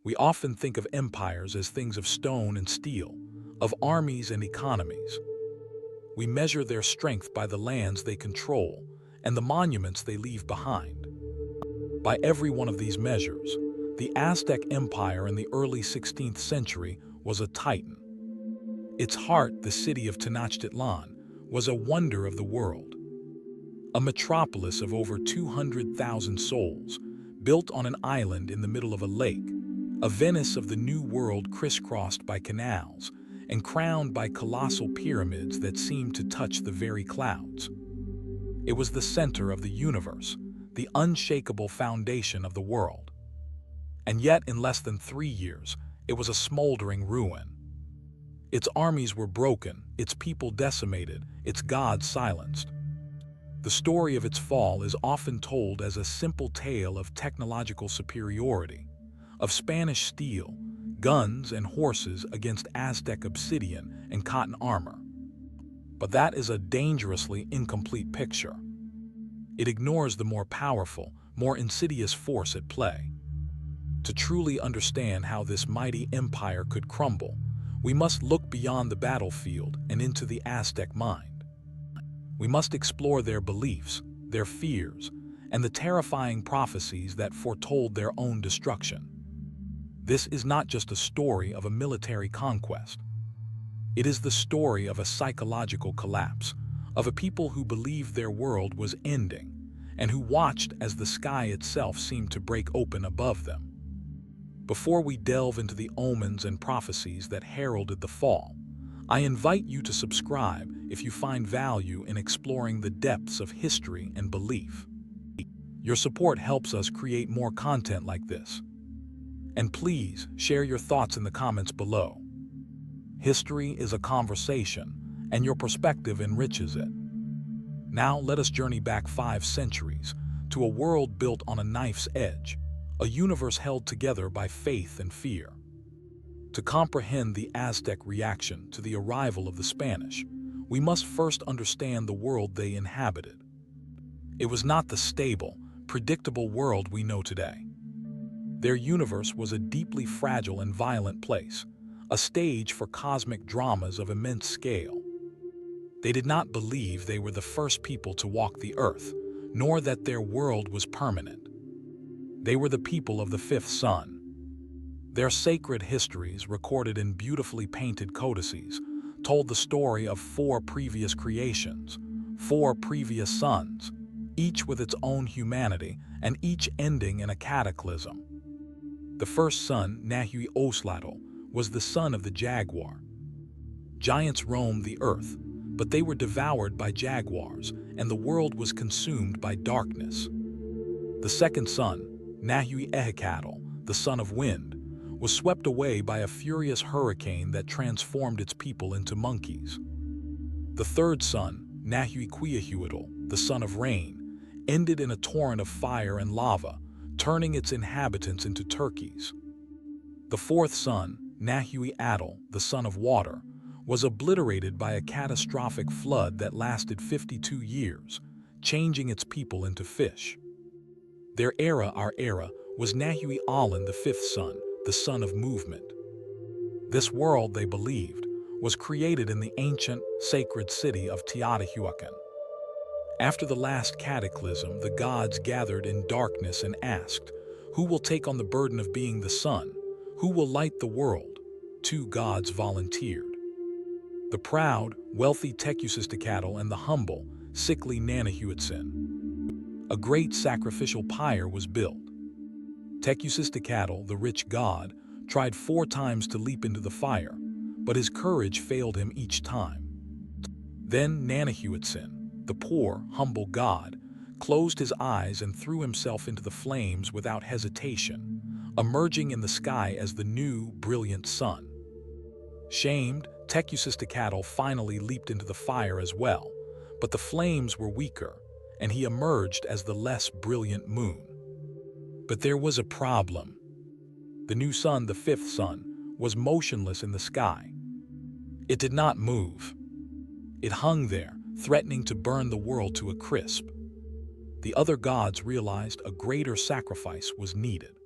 We often think of empires as things of stone and steel, of armies and economies. We measure their strength by the lands they control and the monuments they leave behind. By every one of these measures, the Aztec Empire in the early 16th century was a titan. Its heart, the city of Tenochtitlan, was a wonder of the world. A metropolis of over 200,000 souls, built on an island in the middle of a lake, a Venice of the New World crisscrossed by canals and crowned by colossal pyramids that seemed to touch the very clouds. It was the center of the universe, the unshakable foundation of the world. And yet, in less than 3 years, it was a smoldering ruin. Its armies were broken, its people decimated, its gods silenced. The story of its fall is often told as a simple tale of technological superiority, of Spanish steel, guns, and horses against Aztec obsidian and cotton armor. But that is a dangerously incomplete picture. It ignores the more powerful, more insidious force at play. To truly understand how this mighty empire could crumble, we must look beyond the battlefield and into the Aztec mind. We must explore their beliefs, their fears, and the terrifying prophecies that foretold their own destruction. This is not just a story of a military conquest. It is the story of a psychological collapse, of a people who believed their world was ending, and who watched as the sky itself seemed to break open above them. Before we delve into the omens and prophecies that heralded the fall, I invite you to subscribe if you find value in exploring the depths of history and belief. Your support helps us create more content like this. And please share your thoughts in the comments below. History is a conversation, and your perspective enriches it. Now let us journey back 5 centuries to a world built on a knife's edge, a universe held together by faith and fear. To comprehend the Aztec reaction to the arrival of the Spanish, we must first understand the world they inhabited. It was not the stable, predictable world we know today. Their universe was a deeply fragile and violent place, a stage for cosmic dramas of immense scale. They did not believe they were the first people to walk the earth, nor that their world was permanent. They were the people of the fifth sun. Their sacred histories, recorded in beautifully painted codices, told the story of 4 previous creations, 4 previous suns, each with its own humanity and each ending in a cataclysm. The first sun, Nahui-Oslatl, was the son of the jaguar. Giants roamed the earth, but they were devoured by jaguars, and the world was consumed by darkness. The second son, Nahui-Ehecatl, the son of wind, was swept away by a furious hurricane that transformed its people into monkeys. The third son, Nahui-Quetzalcoatl, the son of rain, ended in a torrent of fire and lava, turning its inhabitants into turkeys. The fourth son, Nahui-Atl, the son of water, was obliterated by a catastrophic flood that lasted 52 years, changing its people into fish. Their era, our era, was Nahui-Alan, the fifth son, the son of movement. This world, they believed, was created in the ancient, sacred city of Teotihuacan. After the last cataclysm, the gods gathered in darkness and asked, "Who will take on the burden of being the sun? Who will light the world?" 2 gods volunteered. The proud, wealthy Tenochtitlan and the humble, sickly Nanahuatzin. A great sacrificial pyre was built. Tenochtitlan, the rich god, tried 4 times to leap into the fire, but his courage failed him each time. Then Nanahuatzin, the poor, humble god, closed his eyes and threw himself into the flames without hesitation, emerging in the sky as the new, brilliant sun. Shamed, Tenochtitlan finally leaped into the fire as well, but the flames were weaker, and he emerged as the less brilliant moon. But there was a problem. The new sun, the fifth sun, was motionless in the sky. It did not move. It hung there, threatening to burn the world to a crisp. The other gods realized a greater sacrifice was needed.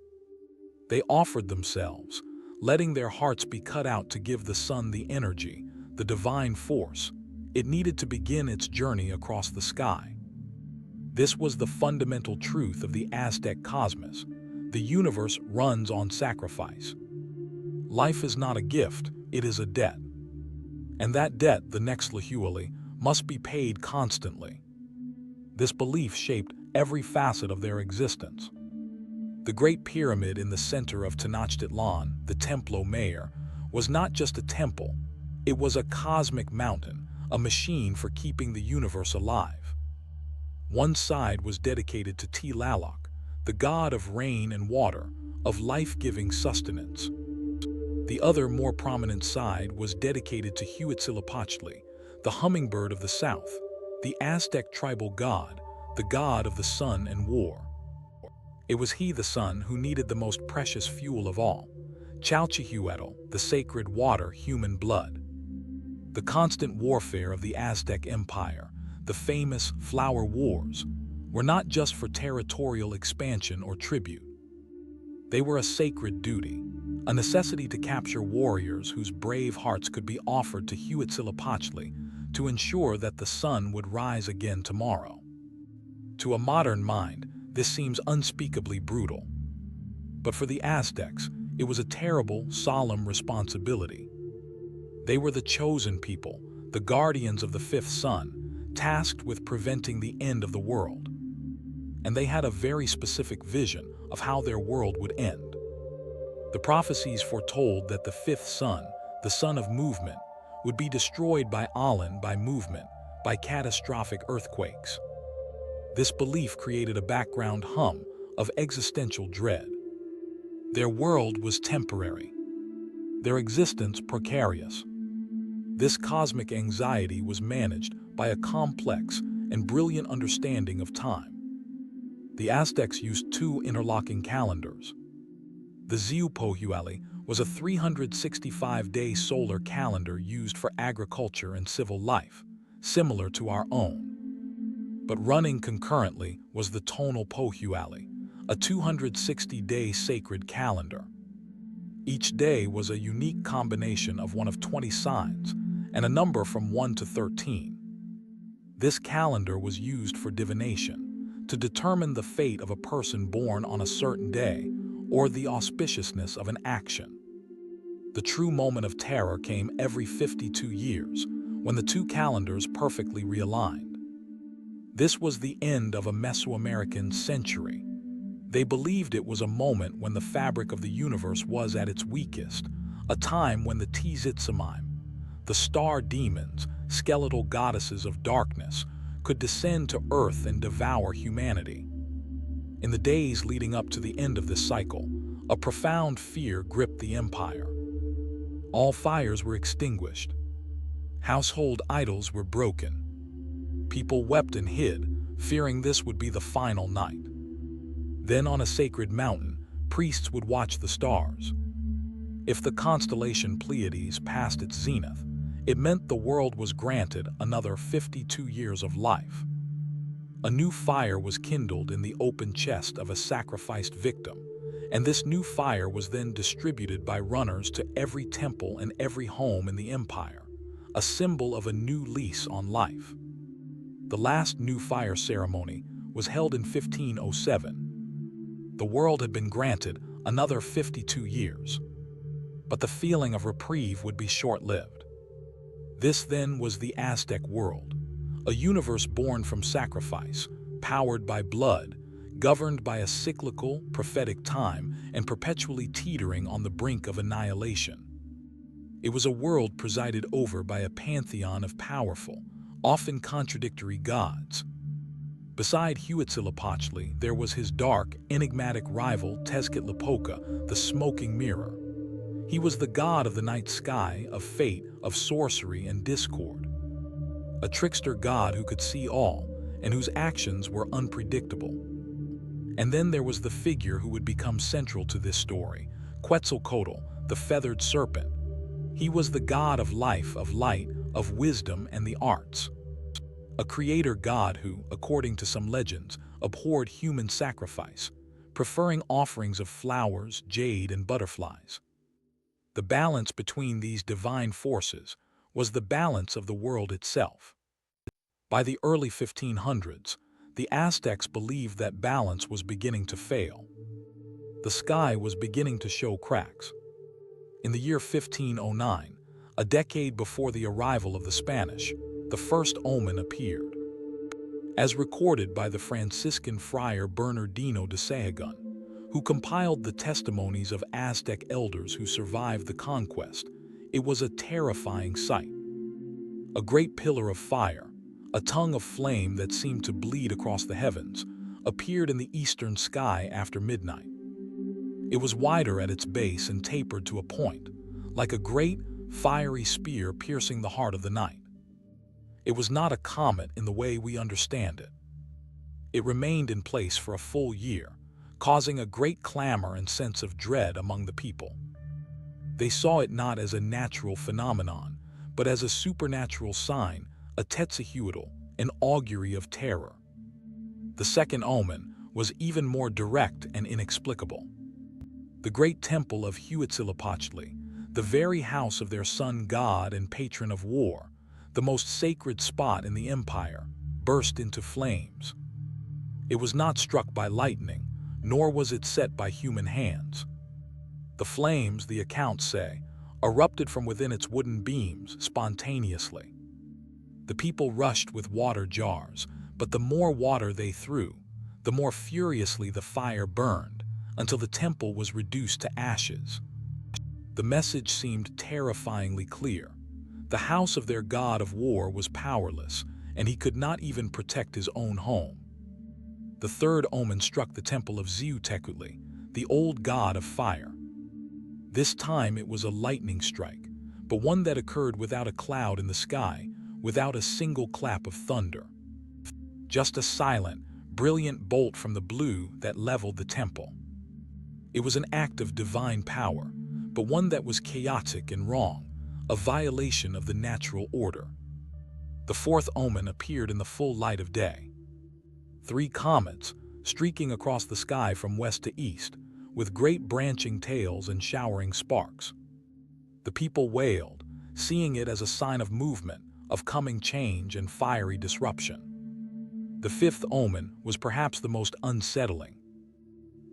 They offered themselves, letting their hearts be cut out to give the sun the energy, the divine force it needed to begin its journey across the sky. This was the fundamental truth of the Aztec cosmos. The universe runs on sacrifice. Life is not a gift, it is a debt. And that debt, the Nextlahuali, must be paid constantly. This belief shaped every facet of their existence. The Great Pyramid in the center of Tenochtitlan, the Templo Mayor, was not just a temple. It was a cosmic mountain, a machine for keeping the universe alive. One side was dedicated to Tlaloc, the god of rain and water, of life-giving sustenance. The other, more prominent side was dedicated to Huitzilopochtli, the hummingbird of the south, the Aztec tribal god, the god of the sun and war. It was he, the sun, who needed the most precious fuel of all, Chalchihuatl, the sacred water, human blood. The constant warfare of the Aztec Empire, the famous Flower Wars, were not just for territorial expansion or tribute. They were a sacred duty, a necessity to capture warriors whose brave hearts could be offered to Huitzilopochtli to ensure that the sun would rise again tomorrow. To a modern mind, this seems unspeakably brutal. But for the Aztecs, it was a terrible, solemn responsibility. They were the chosen people, the guardians of the fifth sun, tasked with preventing the end of the world. And they had a very specific vision of how their world would end. The prophecies foretold that the fifth sun, the sun of movement, would be destroyed by Allen, by movement, by catastrophic earthquakes. This belief created a background hum of existential dread. Their world was temporary, their existence precarious. This cosmic anxiety was managed by a complex and brilliant understanding of time. The Aztecs used two interlocking calendars. The Xiuhpohualli was a 365-day solar calendar used for agriculture and civil life, similar to our own. But running concurrently was the Tonalpohualli, a 260-day sacred calendar. Each day was a unique combination of one of 20 signs and a number from 1 to 13. This calendar was used for divination, to determine the fate of a person born on a certain day or the auspiciousness of an action. The true moment of terror came every 52 years, when the two calendars perfectly realigned. This was the end of a Mesoamerican century. They believed it was a moment when the fabric of the universe was at its weakest, a time when the Tzitzimime, the star demons, skeletal goddesses of darkness, could descend to earth and devour humanity. In the days leading up to the end of this cycle, a profound fear gripped the empire. All fires were extinguished. Household idols were broken. People wept and hid, fearing this would be the final night. Then on a sacred mountain, priests would watch the stars. If the constellation Pleiades passed its zenith, it meant the world was granted another 52 years of life. A new fire was kindled in the open chest of a sacrificed victim, and this new fire was then distributed by runners to every temple and every home in the empire, a symbol of a new lease on life. The last new fire ceremony was held in 1507. The world had been granted another 52 years, but the feeling of reprieve would be short-lived. This then was the Aztec world, a universe born from sacrifice, powered by blood, governed by a cyclical, prophetic time, and perpetually teetering on the brink of annihilation. It was a world presided over by a pantheon of powerful, often contradictory gods. Beside Huitzilopochtli, there was his dark, enigmatic rival Tezcatlipoca, the smoking mirror. He was the god of the night sky, of fate, of sorcery and discord. A trickster god who could see all, and whose actions were unpredictable. And then there was the figure who would become central to this story, Quetzalcoatl, the feathered serpent. He was the god of life, of light, of wisdom and the arts. A creator god who, according to some legends, abhorred human sacrifice, preferring offerings of flowers, jade, and butterflies. The balance between these divine forces was the balance of the world itself. By the early 1500s, the Aztecs believed that balance was beginning to fail. The sky was beginning to show cracks. In the year 1509, a decade before the arrival of the Spanish, the first omen appeared. As recorded by the Franciscan friar Bernardino de Sahagún, who compiled the testimonies of Aztec elders who survived the conquest, it was a terrifying sight. A great pillar of fire, a tongue of flame that seemed to bleed across the heavens, appeared in the eastern sky after midnight. It was wider at its base and tapered to a point, like a great, fiery spear piercing the heart of the night. It was not a comet in the way we understand it. It remained in place for a full year, causing a great clamor and sense of dread among the people. They saw it not as a natural phenomenon, but as a supernatural sign, a Quetzalcoatl, an augury of terror. The second omen was even more direct and inexplicable. The great temple of Huitzilopochtli, the very house of their sun god and patron of war, the most sacred spot in the empire, burst into flames. It was not struck by lightning, nor was it set by human hands. The flames, the accounts say, erupted from within its wooden beams spontaneously. The people rushed with water jars, but the more water they threw, the more furiously the fire burned, until the temple was reduced to ashes. The message seemed terrifyingly clear. The house of their god of war was powerless, and he could not even protect his own home. The third omen struck the temple of Xiuhtecuhtli, the old god of fire. This time it was a lightning strike, but one that occurred without a cloud in the sky, without a single clap of thunder. Just a silent, brilliant bolt from the blue that leveled the temple. It was an act of divine power, but one that was chaotic and wrong, a violation of the natural order. The fourth omen appeared in the full light of day. 3 comets, streaking across the sky from west to east, with great branching tails and showering sparks. The people wailed, seeing it as a sign of movement, of coming change and fiery disruption. The fifth omen was perhaps the most unsettling.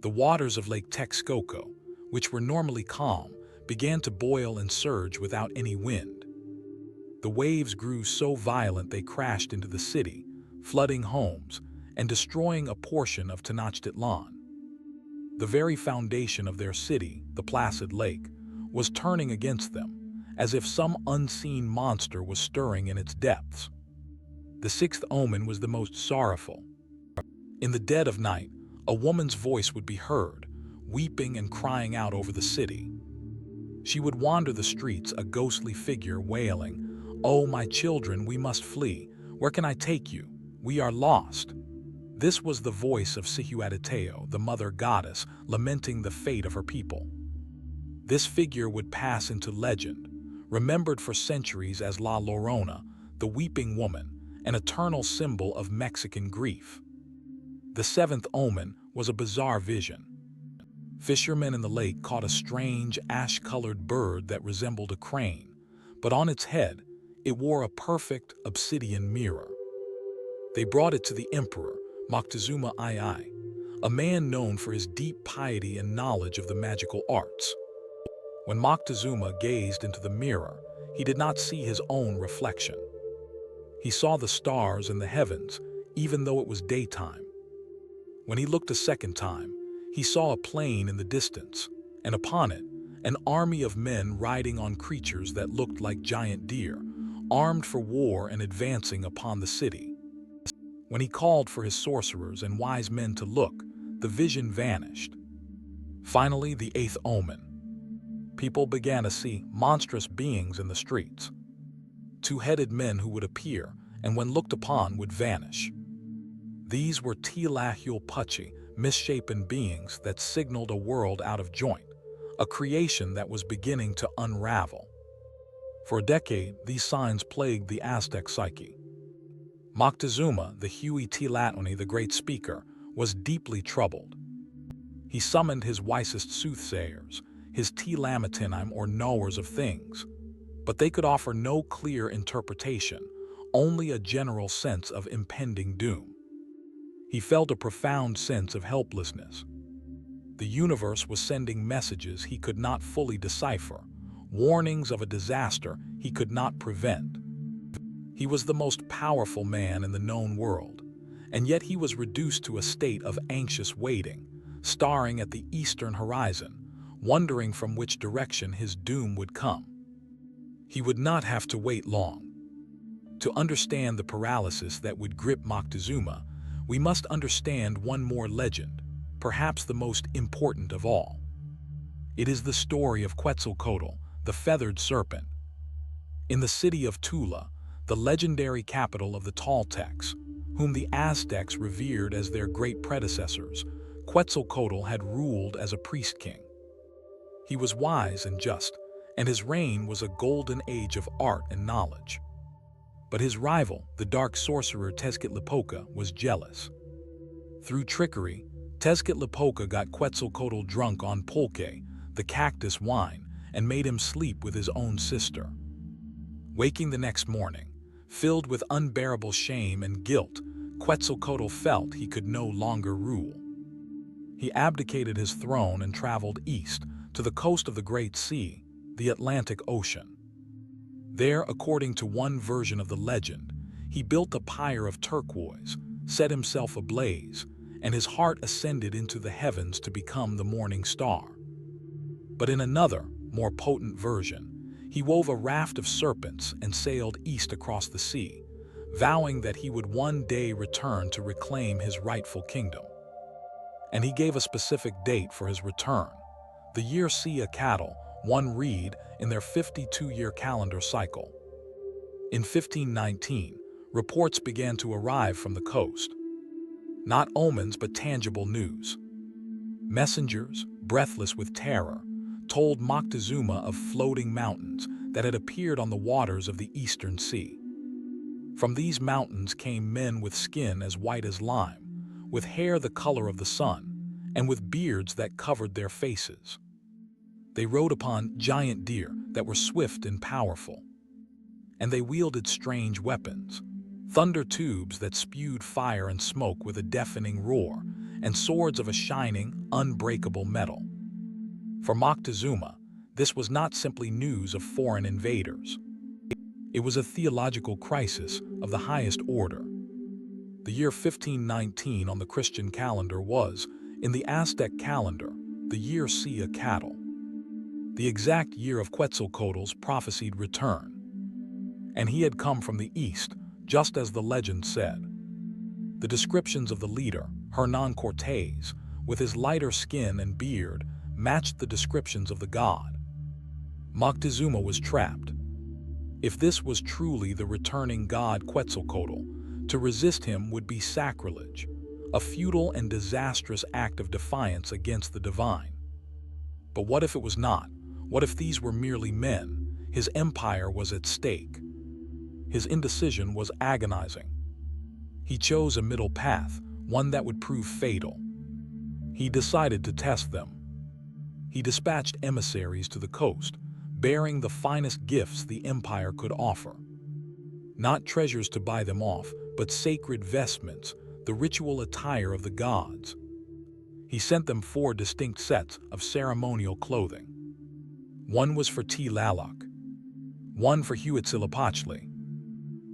The waters of Lake Texcoco, which were normally calm, began to boil and surge without any wind. The waves grew so violent they crashed into the city, flooding homes, and destroying a portion of Tenochtitlan. The very foundation of their city, the placid lake, was turning against them, as if some unseen monster was stirring in its depths. The sixth omen was the most sorrowful. In the dead of night, a woman's voice would be heard, weeping and crying out over the city. She would wander the streets, a ghostly figure wailing, "Oh, my children, we must flee. Where can I take you? We are lost." This was the voice of Cihuateteo, the mother goddess, lamenting the fate of her people. This figure would pass into legend, remembered for centuries as La Llorona, the weeping woman, an eternal symbol of Mexican grief. The seventh omen was a bizarre vision. Fishermen in the lake caught a strange, ash-colored bird that resembled a crane, but on its head, it wore a perfect obsidian mirror. They brought it to the emperor, Moctezuma II, a man known for his deep piety and knowledge of the magical arts. When Moctezuma gazed into the mirror, he did not see his own reflection. He saw the stars in the heavens, even though it was daytime. When he looked a second time, he saw a plain in the distance, and upon it, an army of men riding on creatures that looked like giant deer, armed for war and advancing upon the city. When he called for his sorcerers and wise men to look, the vision vanished. Finally, the eighth omen. People began to see monstrous beings in the streets. 2-headed men who would appear, and when looked upon would vanish. These were Tlahuelpuchi, misshapen beings that signaled a world out of joint, a creation that was beginning to unravel. For a decade, these signs plagued the Aztec psyche. Moctezuma, the Huitzilopochtli, the great speaker, was deeply troubled. He summoned his wisest soothsayers, his telamatinime or knowers of things, but they could offer no clear interpretation, only a general sense of impending doom. He felt a profound sense of helplessness. The universe was sending messages he could not fully decipher, warnings of a disaster he could not prevent. He was the most powerful man in the known world, and yet he was reduced to a state of anxious waiting, staring at the eastern horizon, wondering from which direction his doom would come. He would not have to wait long. To understand the paralysis that would grip Moctezuma, we must understand one more legend, perhaps the most important of all. It is the story of Quetzalcoatl, the feathered serpent. In the city of Tula, the legendary capital of the Toltecs, whom the Aztecs revered as their great predecessors, Quetzalcoatl had ruled as a priest-king. He was wise and just, and his reign was a golden age of art and knowledge. But his rival, the dark sorcerer Tezcatlipoca, was jealous. Through trickery, Tezcatlipoca got Quetzalcoatl drunk on pulque, the cactus wine, and made him sleep with his own sister. Waking the next morning, filled with unbearable shame and guilt, Quetzalcoatl felt he could no longer rule. He abdicated his throne and traveled east to the coast of the Great Sea, the Atlantic Ocean. There, according to one version of the legend, he built a pyre of turquoise, set himself ablaze, and his heart ascended into the heavens to become the morning star. But in another, more potent version, he wove a raft of serpents and sailed east across the sea, vowing that he would one day return to reclaim his rightful kingdom. And he gave a specific date for his return, the year Quetzalcoatl, one read in their 52-year calendar cycle. In 1519, reports began to arrive from the coast. Not omens, but tangible news. Messengers, breathless with terror, told Moctezuma of floating mountains that had appeared on the waters of the eastern sea. From these mountains came men with skin as white as lime, with hair the color of the sun, and with beards that covered their faces. They rode upon giant deer that were swift and powerful, and they wielded strange weapons, thunder tubes that spewed fire and smoke with a deafening roar, and swords of a shining, unbreakable metal. For Moctezuma, this was not simply news of foreign invaders. It was a theological crisis of the highest order. The year 1519 on the Christian calendar was, in the Aztec calendar, the year Quetzalcoatl, the exact year of Quetzalcoatl's prophesied return. And he had come from the east, just as the legend said. The descriptions of the leader, Hernán Cortés, with his lighter skin and beard, matched the descriptions of the god. Moctezuma was trapped. If this was truly the returning god Quetzalcoatl, to resist him would be sacrilege, a futile and disastrous act of defiance against the divine. But what if it was not? What if these were merely men? His empire was at stake. His indecision was agonizing. He chose a middle path, one that would prove fatal. He decided to test them. He dispatched emissaries to the coast, bearing the finest gifts the empire could offer. Not treasures to buy them off, but sacred vestments, the ritual attire of the gods. He sent them 4 distinct sets of ceremonial clothing. One was for Tlaloc, one for Huitzilopochtli,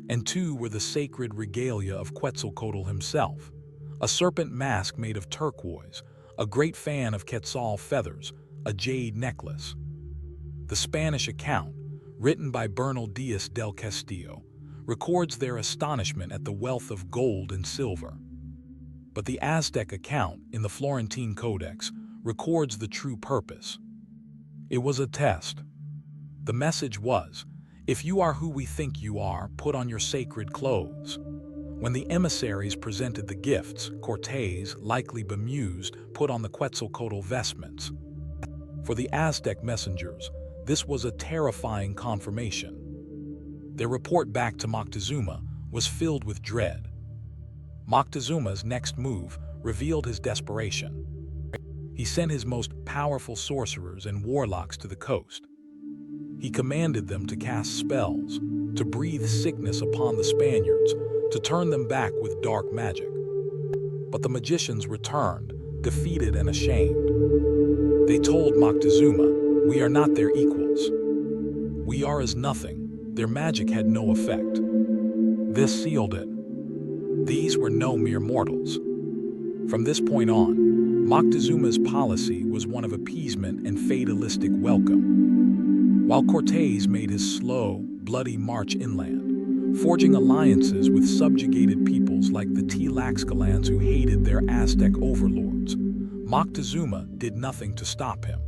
and 2 were the sacred regalia of Quetzalcoatl himself, a serpent mask made of turquoise, a great fan of Quetzal feathers, a jade necklace. The Spanish account, written by Bernal Diaz del Castillo, records their astonishment at the wealth of gold and silver. But the Aztec account, in the Florentine Codex, records the true purpose. It was a test. The message was, if you are who we think you are, put on your sacred clothes. When the emissaries presented the gifts, Cortés, likely bemused, put on the Quetzalcoatl vestments. For the Aztec messengers, this was a terrifying confirmation. Their report back to Moctezuma was filled with dread. Moctezuma's next move revealed his desperation. He sent his most powerful sorcerers and warlocks to the coast. He commanded them to cast spells, to breathe sickness upon the Spaniards, to turn them back with dark magic. But the magicians returned, defeated and ashamed. They told Moctezuma, "We are not their equals. We are as nothing. Their magic had no effect." This sealed it. These were no mere mortals. From this point on, Moctezuma's policy was one of appeasement and fatalistic welcome. While Cortés made his slow, bloody march inland, forging alliances with subjugated peoples like the Tlaxcalans who hated their Aztec overlords, Moctezuma did nothing to stop him.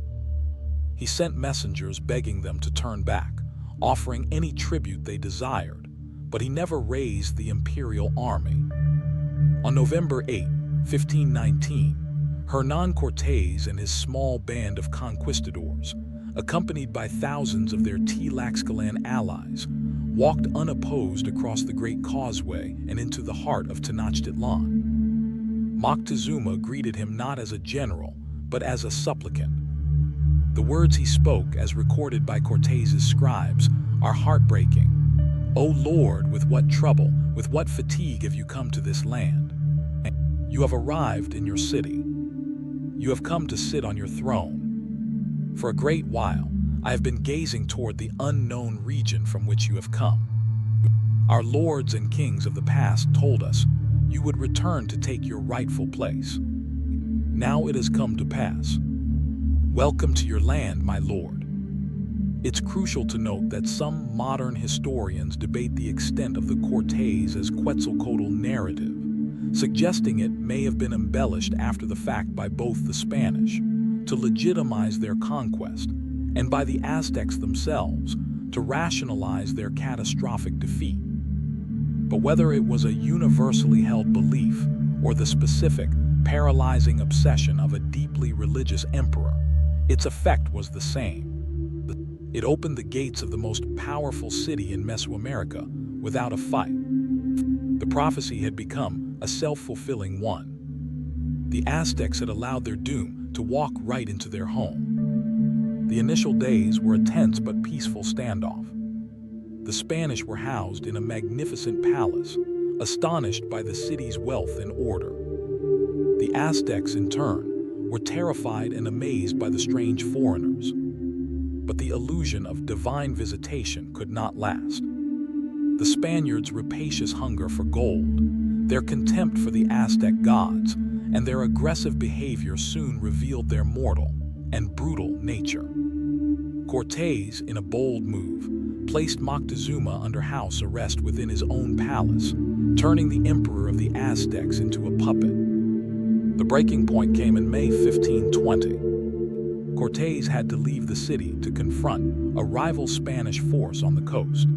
He sent messengers begging them to turn back, offering any tribute they desired, but he never raised the imperial army. On November 8, 1519, Hernán Cortés and his small band of conquistadors, accompanied by thousands of their Tlaxcalan allies, walked unopposed across the Great Causeway and into the heart of Tenochtitlan. Moctezuma greeted him not as a general, but as a supplicant. The words he spoke, as recorded by Cortés's scribes, are heartbreaking. "O Lord, with what trouble, with what fatigue have you come to this land? You have arrived in your city. You have come to sit on your throne. For a great while, I have been gazing toward the unknown region from which you have come. Our lords and kings of the past told us you would return to take your rightful place. Now it has come to pass. Welcome to your land, my lord." It's crucial to note that some modern historians debate the extent of the Cortés as Quetzalcoatl narrative, suggesting it may have been embellished after the fact by both the Spanish, to legitimize their conquest, and by the Aztecs themselves, to rationalize their catastrophic defeat. But whether it was a universally held belief or the specific, paralyzing obsession of a deeply religious emperor, its effect was the same. It opened the gates of the most powerful city in Mesoamerica without a fight. The prophecy had become a self-fulfilling one. The Aztecs had allowed their doom to walk right into their home. The initial days were a tense but peaceful standoff. The Spanish were housed in a magnificent palace, astonished by the city's wealth and order. The Aztecs, in turn, were terrified and amazed by the strange foreigners. But the illusion of divine visitation could not last. The Spaniards' rapacious hunger for gold, their contempt for the Aztec gods, and their aggressive behavior soon revealed their mortal and brutal nature. Cortés, in a bold move, placed Moctezuma under house arrest within his own palace, turning the emperor of the Aztecs into a puppet. The breaking point came in May 1520. Cortés had to leave the city to confront a rival Spanish force on the coast.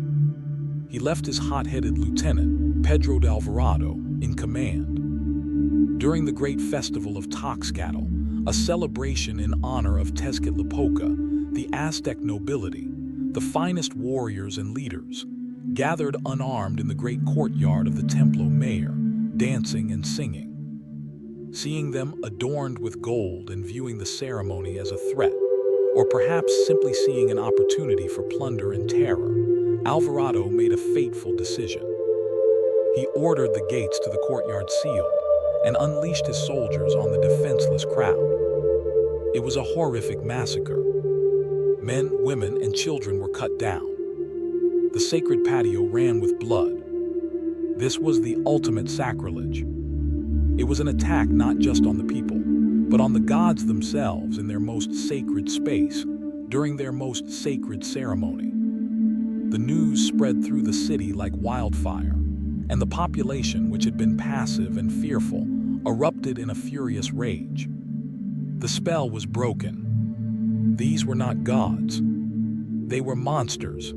He left his hot-headed lieutenant, Pedro de Alvarado, in command. During the great festival of Tenochtitlan, a celebration in honor of Tezcatlipoca, the Aztec nobility, the finest warriors and leaders, gathered unarmed in the great courtyard of the Templo Mayor, dancing and singing. Seeing them adorned with gold and viewing the ceremony as a threat, or perhaps simply seeing an opportunity for plunder and terror, Alvarado made a fateful decision. He ordered the gates to the courtyard sealed and unleashed his soldiers on the defenseless crowd. It was a horrific massacre. Men, women, and children were cut down. The sacred patio ran with blood. This was the ultimate sacrilege. It was an attack not just on the people, but on the gods themselves in their most sacred space, during their most sacred ceremony. The news spread through the city like wildfire, and the population, which had been passive and fearful, erupted in a furious rage. The spell was broken. These were not gods. They were monsters.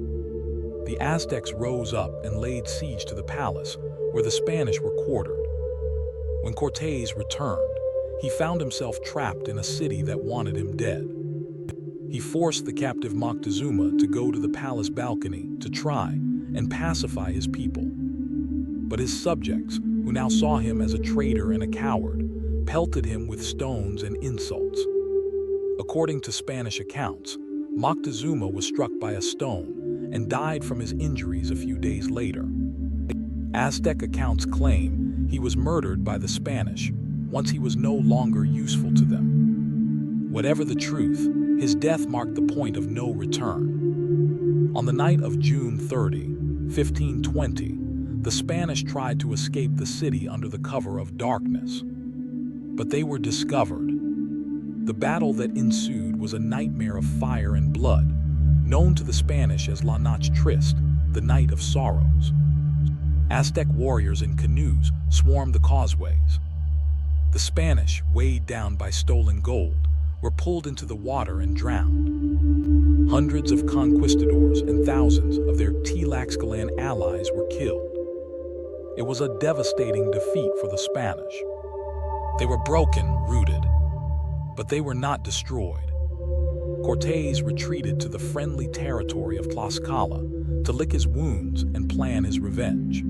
The Aztecs rose up and laid siege to the palace, where the Spanish were quartered. When Cortés returned, he found himself trapped in a city that wanted him dead. He forced the captive Moctezuma to go to the palace balcony to try and pacify his people. But his subjects, who now saw him as a traitor and a coward, pelted him with stones and insults. According to Spanish accounts, Moctezuma was struck by a stone and died from his injuries a few days later. Aztec accounts claim he was murdered by the Spanish once he was no longer useful to them. Whatever the truth, his death marked the point of no return. On the night of June 30, 1520, the Spanish tried to escape the city under the cover of darkness, but they were discovered. The battle that ensued was a nightmare of fire and blood, known to the Spanish as La Noche Triste, the Night of Sorrows. Aztec warriors in canoes swarmed the causeways. The Spanish, weighed down by stolen gold, were pulled into the water and drowned. Hundreds of conquistadors and thousands of their Tlaxcalan allies were killed. It was a devastating defeat for the Spanish. They were broken, rooted, but they were not destroyed. Cortés retreated to the friendly territory of Tlaxcala to lick his wounds and plan his revenge.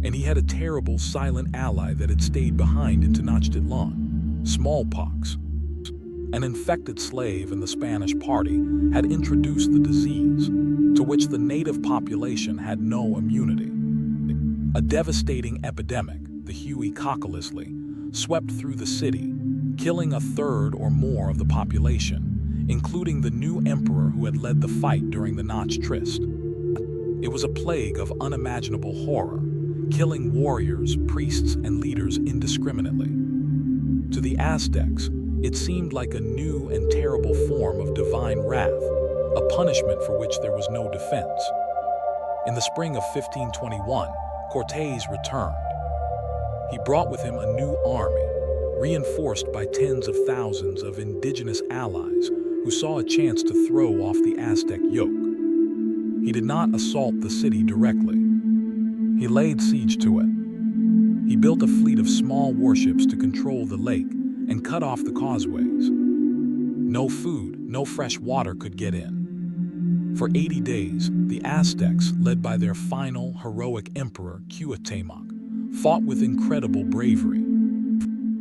And he had a terrible silent ally that had stayed behind in Tenochtitlan: smallpox. An infected slave in the Spanish party had introduced the disease, to which the native population had no immunity. A devastating epidemic, the Huey-Coccolesli, swept through the city, killing a third or more of the population, including the new emperor who had led the fight during the Noche Triste. It was a plague of unimaginable horror, killing warriors, priests, and leaders indiscriminately. To the Aztecs, it seemed like a new and terrible form of divine wrath, a punishment for which there was no defense. In the spring of 1521, Cortés returned. He brought with him a new army, reinforced by tens of thousands of indigenous allies who saw a chance to throw off the Aztec yoke. He did not assault the city directly. He laid siege to it. He built a fleet of small warships to control the lake and cut off the causeways. No food, no fresh water could get in. For 80 days, the Aztecs, led by their final heroic emperor, Cuauhtémoc, fought with incredible bravery.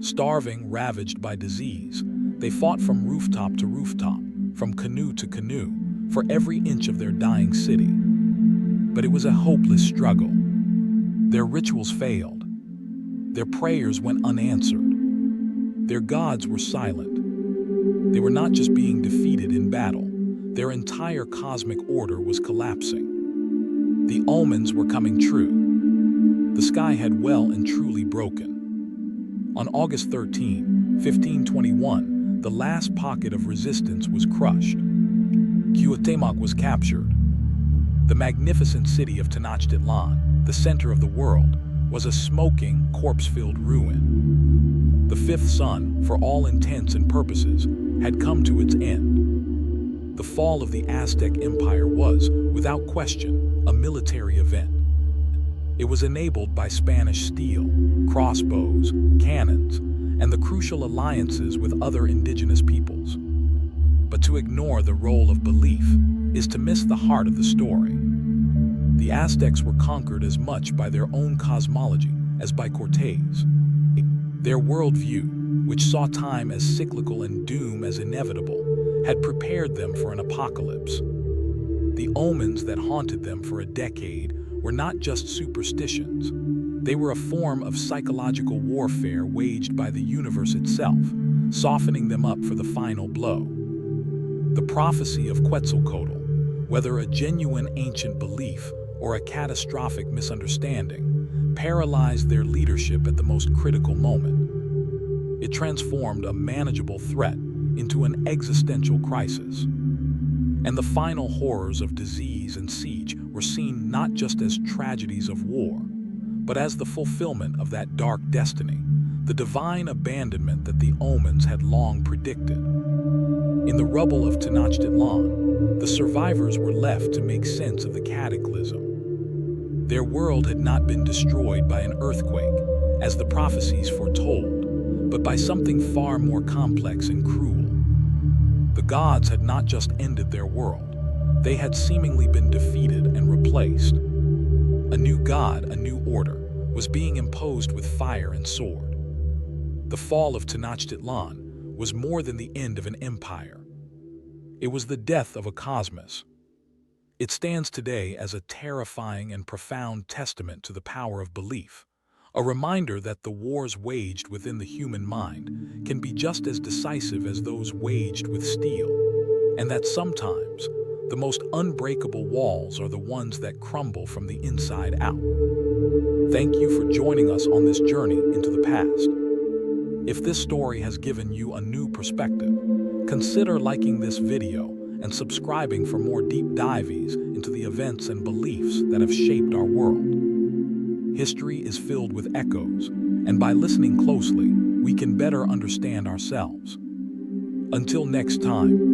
Starving, ravaged by disease, they fought from rooftop to rooftop, from canoe to canoe, for every inch of their dying city. But it was a hopeless struggle. Their rituals failed. Their prayers went unanswered. Their gods were silent. They were not just being defeated in battle. Their entire cosmic order was collapsing. The omens were coming true. The sky had well and truly broken. On August 13, 1521, the last pocket of resistance was crushed. Cuauhtémoc was captured. The magnificent city of Tenochtitlan, the center of the world, was a smoking, corpse-filled ruin. The fifth sun, for all intents and purposes, had come to its end. The fall of the Aztec Empire was, without question, a military event. It was enabled by Spanish steel, crossbows, cannons, and the crucial alliances with other indigenous peoples. But to ignore the role of belief is to miss the heart of the story. The Aztecs were conquered as much by their own cosmology as by Cortés. Their worldview, which saw time as cyclical and doom as inevitable, had prepared them for an apocalypse. The omens that haunted them for a decade were not just superstitions. They were a form of psychological warfare waged by the universe itself, softening them up for the final blow. The prophecy of Quetzalcoatl, whether a genuine ancient belief or a catastrophic misunderstanding, paralyzed their leadership at the most critical moment. It transformed a manageable threat into an existential crisis. And the final horrors of disease and siege were seen not just as tragedies of war, but as the fulfillment of that dark destiny, the divine abandonment that the omens had long predicted. In the rubble of Tenochtitlan, the survivors were left to make sense of the cataclysm. Their world had not been destroyed by an earthquake, as the prophecies foretold, but by something far more complex and cruel. The gods had not just ended their world, they had seemingly been defeated and replaced. A new god, a new order, was being imposed with fire and sword. The fall of Tenochtitlan was more than the end of an empire. It was the death of a cosmos. It stands today as a terrifying and profound testament to the power of belief, a reminder that the wars waged within the human mind can be just as decisive as those waged with steel, and that sometimes the most unbreakable walls are the ones that crumble from the inside out. Thank you for joining us on this journey into the past. If this story has given you a new perspective, consider liking this video and subscribing for more deep dives into the events and beliefs that have shaped our world. History is filled with echoes, and by listening closely, we can better understand ourselves. Until next time,